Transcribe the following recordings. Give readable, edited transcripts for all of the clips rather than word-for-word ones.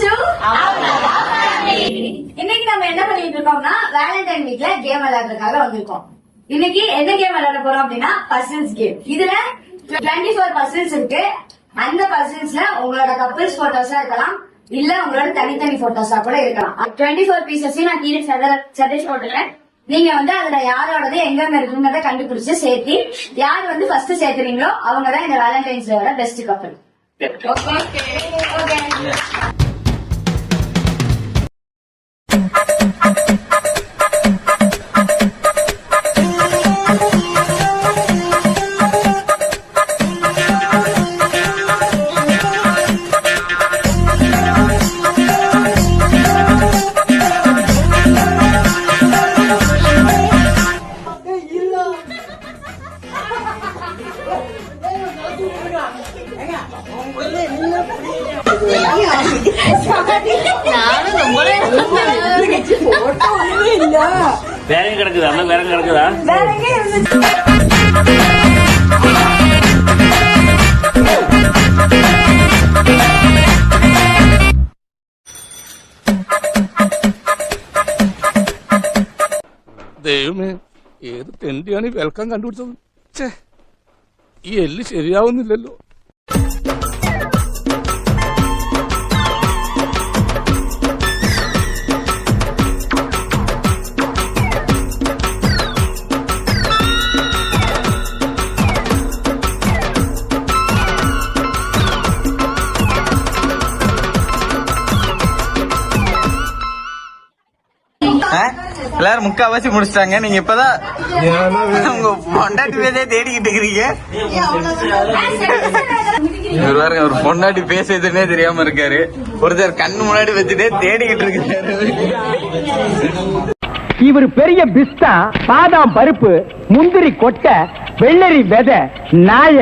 to இன்னைக்கு நம்ம என்ன பண்ணிட்டு இருக்கோம்னா வேலண்டைன் வீக்ல கேம் விளையாடுறதுக்காக வந்திருக்கோம். இன்னைக்கு என்ன கேம் விளையாட போறோம் அப்படின்னா பசில்ஸ் கேம். இதுல 24 பசில்ஸ் இருக்கு. அந்த பசில்ஸ்ல உங்களோட கப்பிள்ஸ் போட்டோஸா இருக்கலாம், இல்ல உங்களோட தனித்தனி போட்டோஸா கூட இருக்கலாம். 24 பீசஸையும் நான் கீழே சஜஸ்ட் போட்டுறேன். நீங்க அதுல யாரோடது எங்க இருக்குங்கிறத கண்டுபிடிச்சு சேர்த்து யார் ஃபர்ஸ்ட் சேர்த்துறீங்களோ அவங்கதான் இந்த வேலண்டைன்ஸ் டேவோட பெஸ்ட் கப்பிள். வேற கிடக்குதா? வேற கிடக்குதா? ദൈവമേ, ഏത് തെണ്ടിയാണ് ഈ വെൽക്കം കണ്ടുപിടിച്ചത്? ഈ എല്ല് ശരിയാവുന്നില്ലല്ലോ. எல்லாரும் முக்காவாசி முடிச்சிட்டாங்க. நீங்க இப்பதான் உங்க பொண்டாட்டி பேச தேடிக்கிட்டு இருக்கிறீங்க. இவர் பாருங்க, ஒரு பொண்டாட்டி பேசுறதுன்னே தெரியாம இருக்காரு. ஒருத்தர் கண்ணு முன்னாடி வச்சுட்டே தேடிக்கிட்டு இருக்காரு. இவர் பெரிய பிஸ்தா, பாதாம் பருப்பு, முந்திரி கொட்டை, வெள்ளரி விதை, நாய.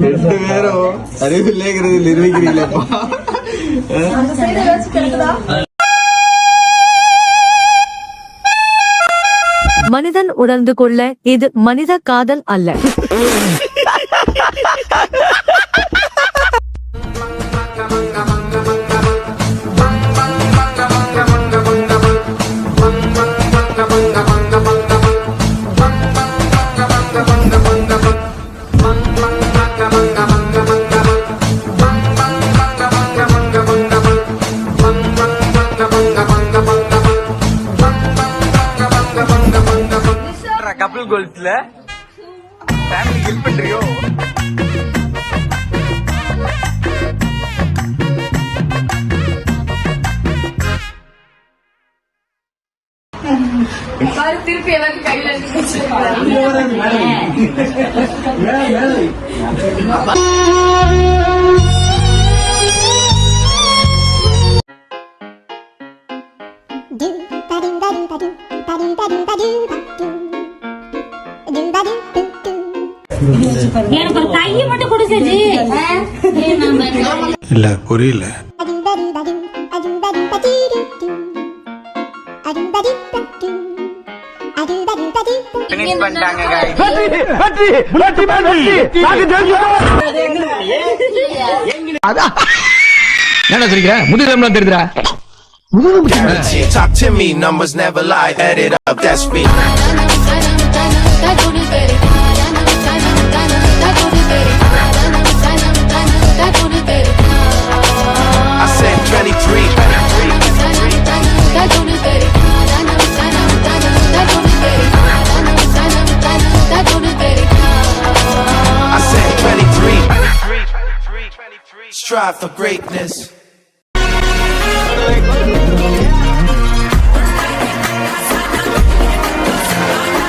ரெண்டு பேரும் அறிவில்லைங்கிறது நிரூபிக்கிறீங்களப்பா. மனிதன் உணர்ந்து கொள்ள இது மனித காதல் அல்ல. கபில் கோல்ஸ்ல ஃபேமிலி ஹெல்ப் பண்றியோ? திருப்பி எல்லாரும் கையில எனக்கு ஒரு கையை மட்டும் கொடு செஞ்சு. இல்ல புரியல. பினிஷ் பண்ணிட்டாங்க guys. என்ன சொல்றீங்க? முதுகுல தெரியுதுடா. Talk to me, numbers never lie, add it up, that's me. I said 23. I said 23. Strive for greatness.